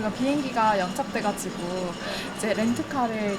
저희가 비행기가 연착돼가지고 이제 렌트카를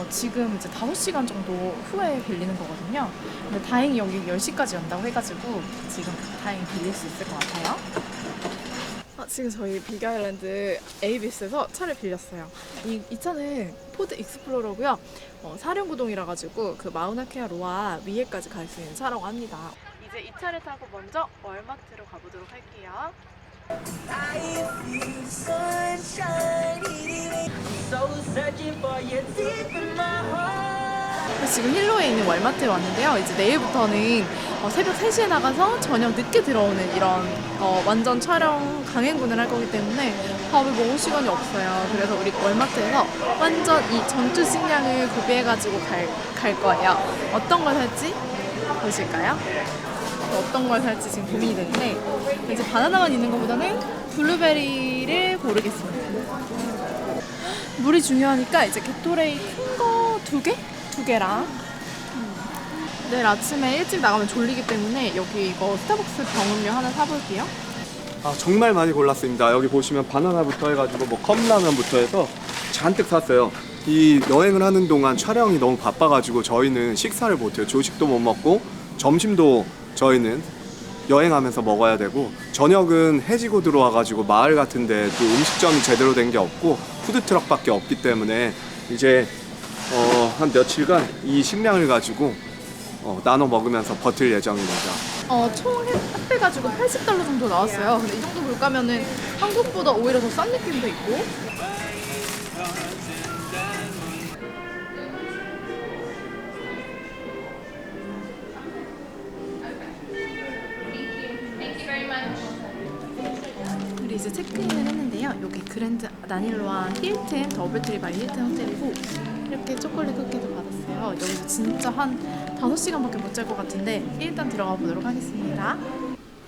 지금 이제 5시간 정도 후에 빌리는 거거든요. 근데 다행히 여기 10시까지 연다고 해가지고 지금 다행히 빌릴 수 있을 것 같아요. 지금 저희 빅아일랜드 에이비스에서 차를 빌렸어요. 이 차는 포드 익스플로러고요. 사륜구동이라 가지고 그 마우나케아 로아 위에까지 갈 수 있는 차라고 합니다. 이제 이 차를 타고 먼저 월마트로 가보도록 할게요. 지금 힐로에 있는 월마트에 왔는데요. 이제 내일부터는 새벽 3시에 나가서 저녁 늦게 들어오는 이런 완전 촬영 강행군을 할 거기 때문에 밥을 먹을 시간이 없어요. 그래서 우리 월마트에서 완전 이 전투 식량을 구비해가지고 갈 거예요. 어떤 걸 살지 보실까요? 어떤 걸 살지 지금 고민이 되는데 이제 바나나만 있는 것보다는 블루베리를 고르겠습니다. 물이 중요하니까 이제 게토레이 큰 거 2개? 2개랑 내일 아침에 일찍 나가면 졸리기 때문에 여기 이거 스타벅스 병음료 하나 사볼게요. 정말 많이 골랐습니다. 여기 보시면 바나나부터 해가지고 뭐 컵라면부터 해서 잔뜩 샀어요. 이 여행을 하는 동안 촬영이 너무 바빠가지고 저희는 식사를 못해요. 조식도 못 먹고 점심도 저희는 여행하면서 먹어야 되고 저녁은 해지고 들어와가지고 마을 같은데 또 음식점이 제대로 된 게 없고 푸드트럭밖에 없기 때문에 이제 한 며칠간 이 식량을 가지고 나눠 먹으면서 버틸 예정입니다. 총 합해가지고 $80 정도 나왔어요. 근데 이 정도 물가면은 한국보다 오히려 더 싼 느낌도 있고. 우리 이제 체크인을 했는데요. 여기 그랜드 나닐로와 힐튼 더블트리 바이 힐튼 호텔이고 이렇게 초콜릿 쿠키도 받았어요. 여기서 진짜 한 5시간밖에 못 잘 것 같은데 일단 들어가 보도록 하겠습니다.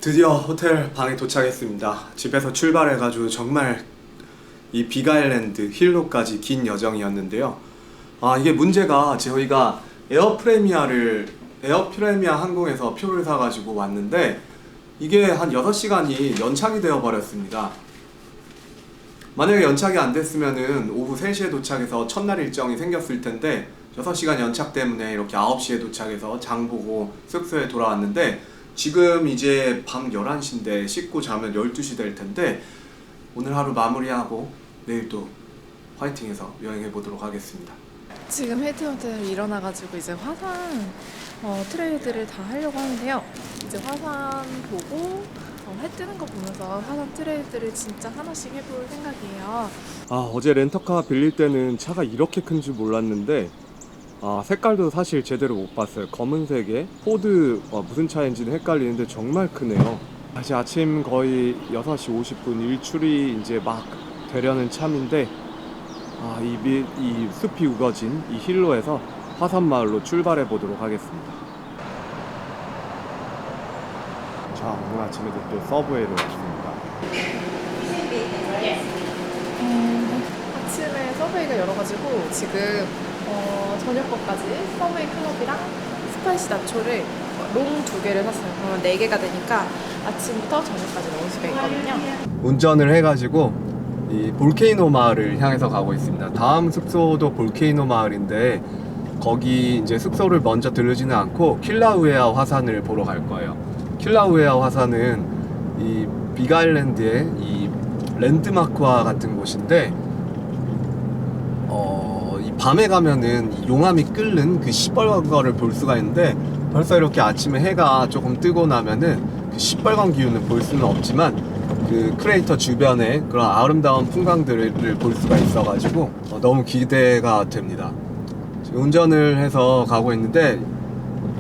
드디어 호텔 방에 도착했습니다. 집에서 출발해가지고 정말 이 빅아일랜드 힐로까지 긴 여정이었는데요. 이게 문제가 저희가 에어프레미아 항공에서 표를 사가지고 왔는데 이게 한 6시간이 연착이 되어 버렸습니다. 만약에 연착이 안 됐으면은 오후 3시에 도착해서 첫날 일정이 생겼을 텐데 6시간 연착 때문에 이렇게 9시에 도착해서 장 보고 숙소에 돌아왔는데 지금 이제 밤 11시인데 씻고 자면 12시 될 텐데 오늘 하루 마무리하고 내일 또 화이팅해서 여행해 보도록 하겠습니다. 지금 힐튼 호텔 일어나가지고 이제 화산 트레이드를 다 하려고 하는데요. 이제 화산 보고 해 뜨는 거 보면서 화산 트레이드를 진짜 하나씩 해볼 생각이에요. 어제 렌터카 빌릴 때는 차가 이렇게 큰 줄 몰랐는데 색깔도 사실 제대로 못 봤어요. 검은색에 포드 무슨 차인지는 헷갈리는데 정말 크네요. 이제 아침 거의 6시 50분 일출이 이제 막 되려는 참인데 이 숲이 우거진 이 힐로에서 화산마을로 출발해 보도록 하겠습니다. 자, 오늘 아침에도 또 서브웨이를 왔습니다. 아침에 서브웨이가 열어가지고 지금 저녁거까지 서브웨이 클럽이랑 스파이시 나초를 롱 2개를 샀어요. 그러면 4개가 되니까 아침부터 저녁까지 먹을 수가 있거든요. 운전을 해가지고 이 볼케이노 마을을 향해서 가고 있습니다. 다음 숙소도 볼케이노 마을인데 거기 이제 숙소를 먼저 들르지는 않고 킬라우에아 화산을 보러 갈 거예요. 킬라우에아 화산은 이 빅아일랜드의 이 랜드마크와 같은 곳인데 이 밤에 가면은 용암이 끓는 그 시뻘건 거를 볼 수가 있는데 벌써 이렇게 아침에 해가 조금 뜨고 나면은 그 시뻘건 기운을 볼 수는 없지만 그 크레이터 주변에 그런 아름다운 풍광들을 볼 수가 있어가지고 너무 기대가 됩니다. 운전을 해서 가고 있는데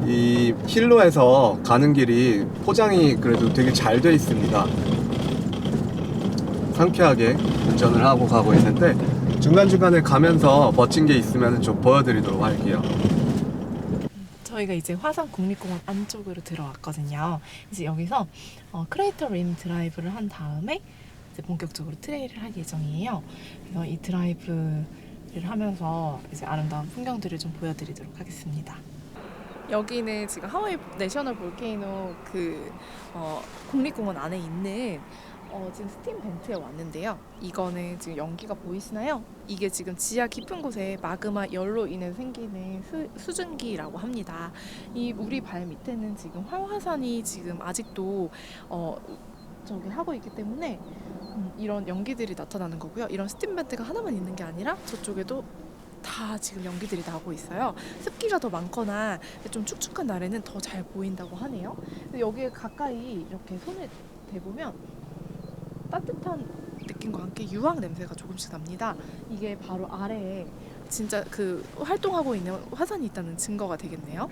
이 힐로에서 가는 길이 포장이 그래도 되게 잘 돼 있습니다. 상쾌하게 운전을 하고 가고 있는데 중간중간에 가면서 멋진 게 있으면 좀 보여드리도록 할게요. 저희가 이제 화산 국립공원 안쪽으로 들어왔거든요. 이제 여기서 크레이터 림 드라이브를 한 다음에 이제 본격적으로 트레일을 할 예정이에요. 그래서 이 드라이브를 하면서 이제 아름다운 풍경들을 좀 보여드리도록 하겠습니다. 여기는 지금 하와이 내셔널 볼케이노 국립공원 안에 있는 지금 스팀 벤트에 왔는데요. 이거는 지금 연기가 보이시나요? 이게 지금 지하 깊은 곳에 마그마 열로 인해 생기는 수증기라고 합니다. 이 우리 발 밑에는 지금 활화산이 지금 아직도 저기 하고 있기 때문에 이런 연기들이 나타나는 거고요. 이런 스팀 벤트가 하나만 있는 게 아니라 저쪽에도 다 지금 연기들이 나오고 있어요. 습기가 더 많거나 좀 축축한 날에는 더 잘 보인다고 하네요. 여기에 가까이 이렇게 손을 대보면 따뜻한 느낌과 함께 유황 냄새가 조금씩 납니다. 이게 바로 아래에 진짜 그 활동하고 있는 화산이 있다는 증거가 되겠네요.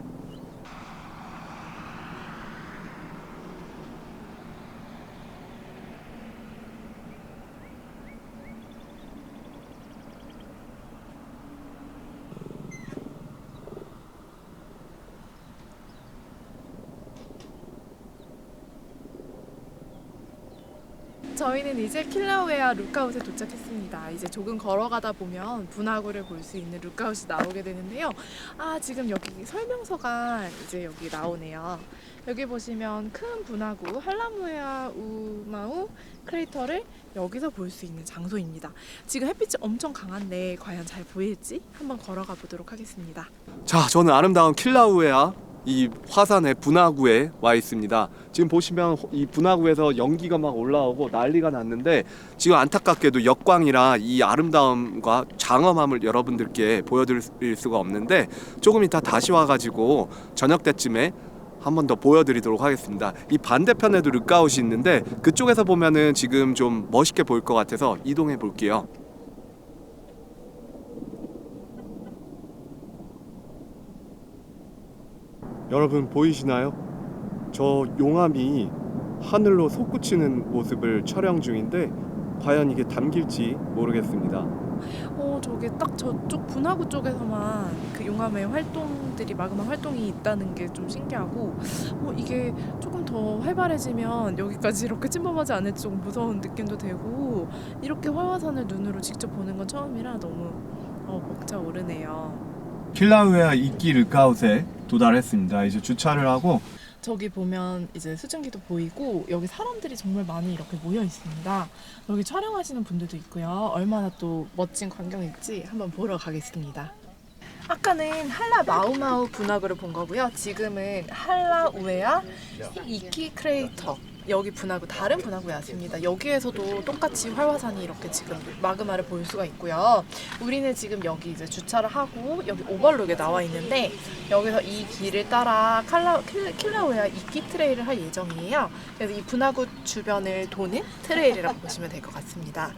저희는 이제 킬라우에아 룩아웃에 도착했습니다. 이제 조금 걸어가다 보면 분화구를 볼 수 있는 룩아웃이 나오게 되는데요. 지금 여기 설명서가 이제 여기 나오네요. 여기 보시면 큰 분화구 할라무에아 우마우 크레이터를 여기서 볼 수 있는 장소입니다. 지금 햇빛이 엄청 강한데 과연 잘 보일지 한번 걸어가 보도록 하겠습니다. 자, 저는 아름다운 킬라우에아 이 화산의 분화구에 와 있습니다. 지금 보시면 이 분화구에서 연기가 막 올라오고 난리가 났는데 지금 안타깝게도 역광이라 이 아름다움과 장엄함을 여러분들께 보여드릴 수가 없는데 조금 이따 다시 와가지고 저녁 때쯤에 한 번 더 보여드리도록 하겠습니다. 이 반대편에도 룩아웃이 있는데 그쪽에서 보면은 지금 좀 멋있게 보일 것 같아서 이동해 볼게요. 여러분 보이시나요? 저 용암이 하늘로 솟구치는 모습을 촬영 중인데 과연 이게 담길지 모르겠습니다. 저게 딱 저쪽 분화구 쪽에서만 그 용암의 활동들이 마그마 활동이 있다는 게 좀 신기하고 이게 조금 더 활발해지면 여기까지 이렇게 침범하지 않을지 조금 무서운 느낌도 되고 이렇게 활화산을 눈으로 직접 보는 건 처음이라 너무 벅차오르네요. 킬라우에아 이끼 룩아웃에 도달했습니다. 이제 주차를 하고 저기 보면 이제 수증기도 보이고 여기 사람들이 정말 많이 이렇게 모여 있습니다. 여기 촬영하시는 분들도 있고요. 얼마나 또 멋진 광경일지 한번 보러 가겠습니다. 아까는 할라 마우마우 분화구를 본 거고요. 지금은 할라우에아 이키 크레이터 여기 분화구 다른 분화구에 왔습니다. 여기에서도 똑같이 활화산이 이렇게 지금 마그마를 볼 수가 있고요. 우리는 지금 여기 이제 주차를 하고 여기 오버룩에 나와 있는데 여기서 이 길을 따라 킬라우에아 이키 트레일을 할 예정이에요. 그래서 이 분화구 주변을 도는 트레일이라고 보시면 될 것 같습니다.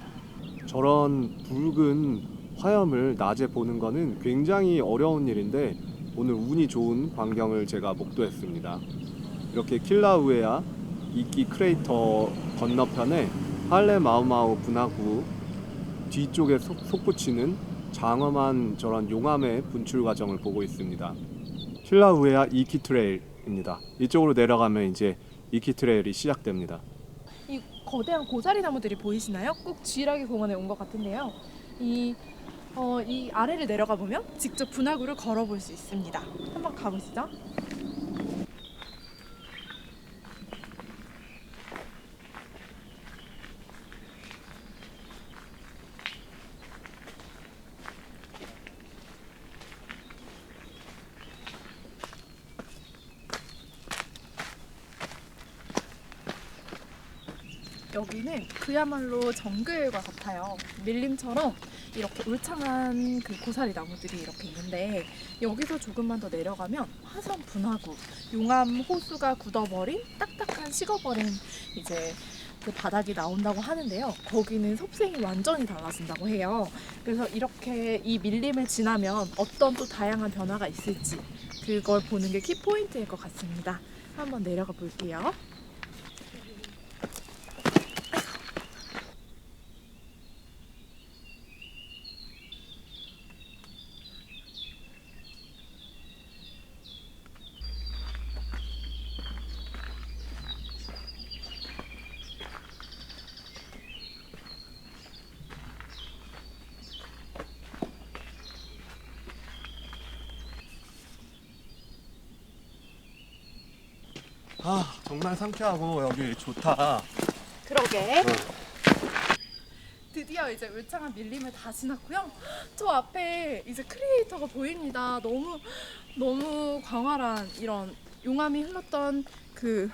저런 붉은 화염을 낮에 보는 거는 굉장히 어려운 일인데 오늘 운이 좋은 광경을 제가 목도했습니다. 이렇게 킬라우에아 이끼 크레이터 건너편에 할레 마우마우 분화구 뒤쪽에 솟구치는 장엄한 저런 용암의 분출 과정을 보고 있습니다. 킬라우에아 이키 트레일입니다. 이쪽으로 내려가면 이제 이키 트레일이 시작됩니다. 이 거대한 고사리 나무들이 보이시나요? 꼭 쥐라기 공원에 온 것 같은데요. 이 아래를 내려가 보면 직접 분화구를 걸어볼 수 있습니다. 한번 가보시죠. 여기는 그야말로 정글과 같아요. 밀림처럼 이렇게 울창한 그 고사리 나무들이 이렇게 있는데 여기서 조금만 더 내려가면 화산 분화구, 용암 호수가 굳어버린 딱딱한 식어버린 이제 그 바닥이 나온다고 하는데요. 거기는 섭생이 완전히 달라진다고 해요. 그래서 이렇게 이 밀림을 지나면 어떤 또 다양한 변화가 있을지 그걸 보는 게 키포인트일 것 같습니다. 한번 내려가 볼게요. 정말 상쾌하고 여기 좋다. 그러게. 드디어 이제 울창한 밀림을 다 지났고요. 저 앞에 이제 크리에이터가 보입니다. 너무 광활한 이런 용암이 흘렀던 그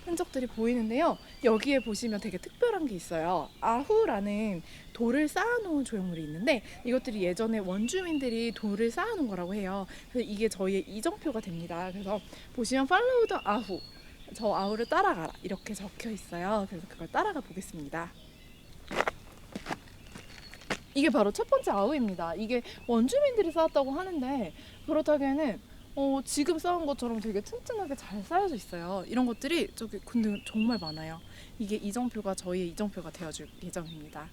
흔적들이 보이는데요. 여기에 보시면 되게 특별한 게 있어요. 아후라는 돌을 쌓아놓은 조형물이 있는데 이것들이 예전에 원주민들이 돌을 쌓아놓은 거라고 해요. 그래서 이게 저희의 이정표가 됩니다. 그래서 보시면 팔로우 더 아후, 저 아후를 따라가라 이렇게 적혀 있어요. 그래서 그걸 따라가 보겠습니다. 이게 바로 첫 번째 아우입니다. 이게 원주민들이 쌓았다고 하는데 그렇다기에는 지금 쌓은 것처럼 되게 튼튼하게 잘 쌓여져 있어요. 이런 것들이 저기 근데 정말 많아요. 이게 이정표가 저희의 이정표가 되어줄 예정입니다.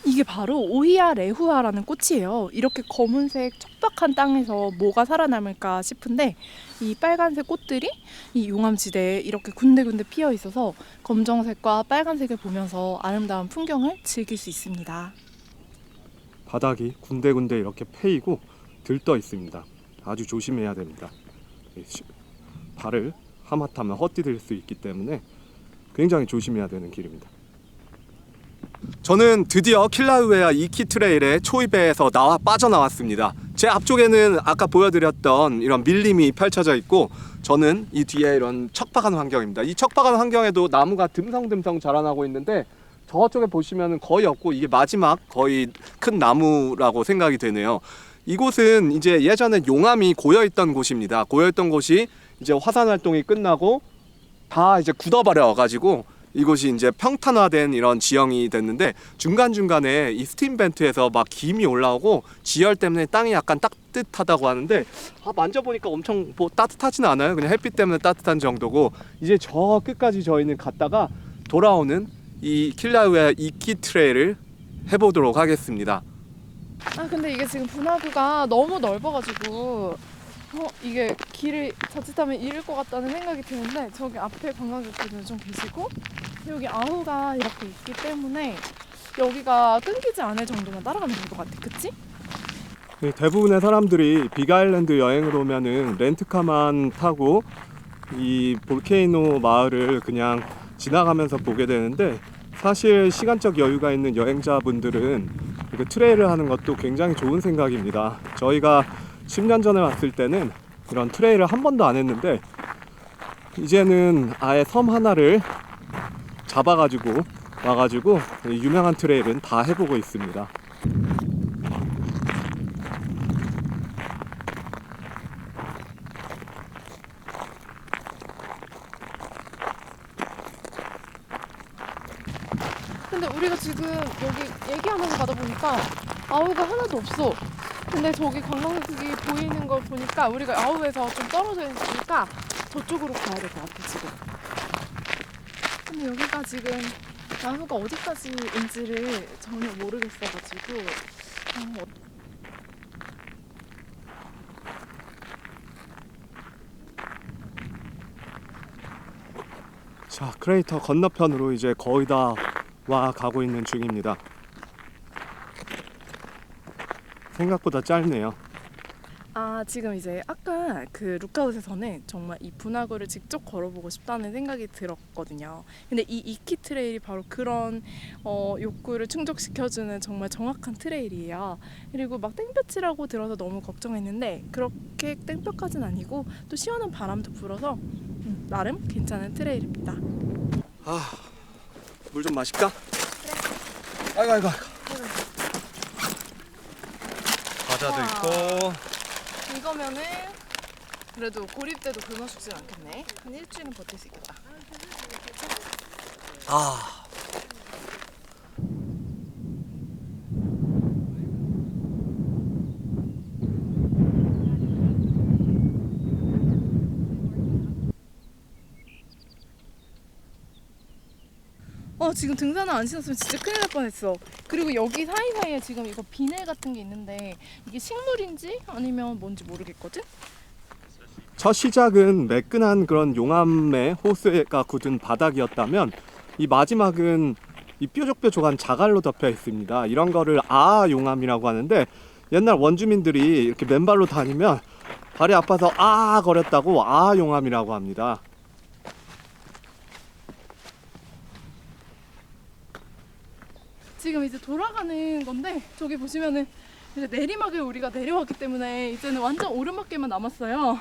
이게 바로 오히야 레후아라는 꽃이에요. 이렇게 검은색 척박한 땅에서 뭐가 살아남을까 싶은데 이 빨간색 꽃들이 이 용암지대에 이렇게 군데군데 피어 있어서 검정색과 빨간색을 보면서 아름다운 풍경을 즐길 수 있습니다. 바닥이 군데군데 이렇게 패이고 들떠 있습니다. 아주 조심해야 됩니다. 발을 하마터면 헛디딜 수 있기 때문에 굉장히 조심해야 되는 길입니다. 저는 드디어 킬라우에아 2키 트레일의 초입에서 빠져나왔습니다. 제 앞쪽에는 아까 보여드렸던 이런 밀림이 펼쳐져 있고 저는 이 뒤에 이런 척박한 환경입니다. 이 척박한 환경에도 나무가 듬성듬성 자라나고 있는데 저쪽에 보시면 거의 없고 이게 마지막 거의 큰 나무라고 생각이 되네요. 이곳은 이제 예전에 용암이 고여있던 곳입니다. 고여있던 곳이 이제 화산 활동이 끝나고 다 이제 굳어버려 가지고 이곳이 이제 평탄화된 이런 지형이 됐는데 중간중간에 이 스팀 벤트에서 막 김이 올라오고 지열 때문에 땅이 약간 따뜻하다고 하는데 만져보니까 엄청 뭐 따뜻하지는 않아요. 그냥 햇빛 때문에 따뜻한 정도고 이제 저 끝까지 저희는 갔다가 돌아오는 이 킬라우에아 2키 트레일을 해보도록 하겠습니다. 근데 이게 지금 분화구가 너무 넓어가지고 이게 길을 자칫하면 잃을 것 같다는 생각이 드는데 저기 앞에 관광객분들 좀 계시고 여기 아우가 이렇게 있기 때문에 여기가 끊기지 않을 정도만 따라가면 될 것 같아. 그치? 대부분의 사람들이 빅아일랜드 여행을 오면은 렌트카만 타고 이 볼케이노 마을을 그냥 지나가면서 보게 되는데 사실 시간적 여유가 있는 여행자분들은 이렇게 트레일을 하는 것도 굉장히 좋은 생각입니다. 저희가 10년 전에 왔을 때는 이런 트레일을 한 번도 안 했는데 이제는 아예 섬 하나를 잡아가지고 와가지고 유명한 트레일은 다 해보고 있습니다. 근데 우리가 지금 여기 얘기하면서 가다 보니까 아우가 하나도 없어. 근데 저기 관광객이 보이는 걸 보니까 우리가 아우에서 좀 떨어져 있으니까 저쪽으로 가야 될 것 같아 지금. 근데 여기가 지금 나무가 어디까지인지를 전혀 모르겠어가지고 자, 크레이터 건너편으로 이제 거의 다 와 가고 있는 중입니다. 생각보다 짧네요. 지금 이제 아까 그 루카웃에서는 정말 이 분화구를 직접 걸어보고 싶다는 생각이 들었거든요. 근데 이 이키 트레일이 바로 그런 욕구를 충족시켜주는 정말 정확한 트레일이에요. 그리고 막 땡볕이라고 들어서 너무 걱정했는데 그렇게 땡볕까지는 아니고 또 시원한 바람도 불어서 나름 괜찮은 트레일입니다. 물 좀 마실까? 그래. 아이고. 과자도 있고. 이거면은 그래도 고립돼도 굶어 죽진 않겠네. 한 일주일은 버틸 수 있겠다. 지금 등산을 안 신었으면 진짜 큰일 날 뻔했어. 그리고 여기 사이사이에 지금 이거 비늘 같은 게 있는데 이게 식물인지 아니면 뭔지 모르겠거든? 첫 시작은 매끈한 그런 용암의 호수가 굳은 바닥이었다면 이 마지막은 이 뾰족뾰족한 자갈로 덮여 있습니다. 이런 거를 용암이라고 하는데 옛날 원주민들이 이렇게 맨발로 다니면 발이 아파서 거렸다고 용암이라고 합니다. 지금 이제 돌아가는 건데 저기 보시면은 이제 내리막을 우리가 내려왔기 때문에 이제는 완전 오르막길만 남았어요.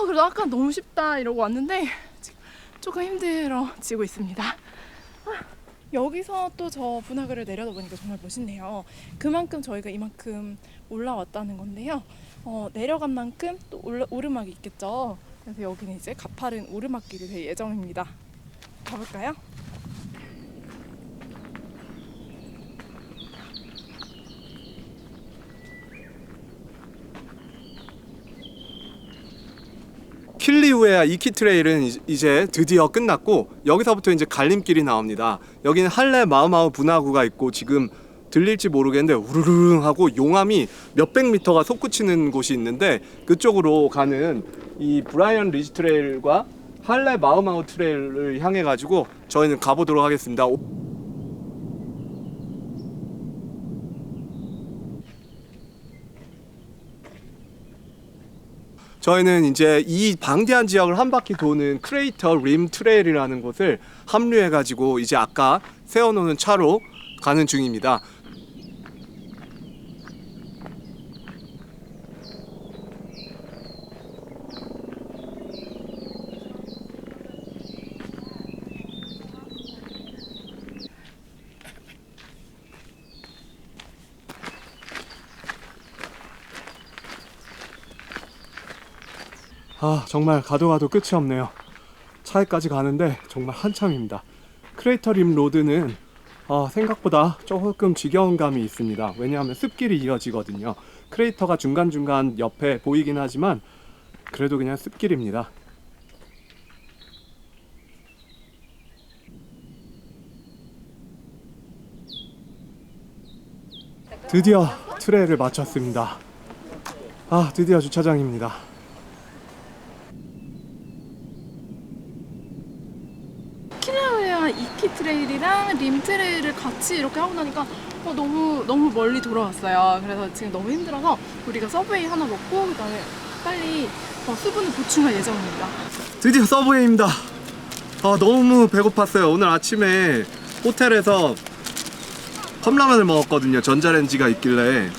그래도 아까 너무 쉽다 이러고 왔는데 지금 조금 힘들어지고 있습니다. 여기서 또 저 분화구를 내려다보니까 정말 멋있네요. 그만큼 저희가 이만큼 올라왔다는 건데요. 내려간 만큼 또 오르막이 있겠죠. 그래서 여기는 이제 가파른 오르막길이 될 예정입니다. 가볼까요? 킬리우에아 이키 트레일은 이제 드디어 끝났고 여기서부터 이제 갈림길이 나옵니다. 여기는 할레 마우마우 분화구가 있고 지금 들릴지 모르겠는데 우르르릉 하고 용암이 몇백 미터가 솟구치는 곳이 있는데 그쪽으로 가는 이 브라이언 리지 트레일과 할레 마우마우 트레일을 향해 가지고 저희는 가보도록 하겠습니다. 저희는 이제 이 방대한 지역을 한 바퀴 도는 크레이터 림 트레일이라는 곳을 합류해 가지고 이제 아까 세워놓은 차로 가는 중입니다. 정말 가도 끝이 없네요. 차에까지 가는데 정말 한참입니다. 크레이터 림 로드는 생각보다 조금 지겨운 감이 있습니다. 왜냐하면 습길이 이어지거든요. 크레이터가 중간중간 옆에 보이긴 하지만 그래도 그냥 습길입니다. 드디어 트레일을 마쳤습니다. 드디어 주차장입니다. 킬리우에아 이키 트레일이랑 림 트레일을 같이 이렇게 하고 나니까 너무 멀리 돌아왔어요. 그래서 지금 너무 힘들어서 우리가 서브웨이 하나 먹고 그다음에 빨리 수분을 보충할 예정입니다. 드디어 서브웨이입니다. 너무 배고팠어요. 오늘 아침에 호텔에서 컵라면을 먹었거든요. 전자레인지가 있길래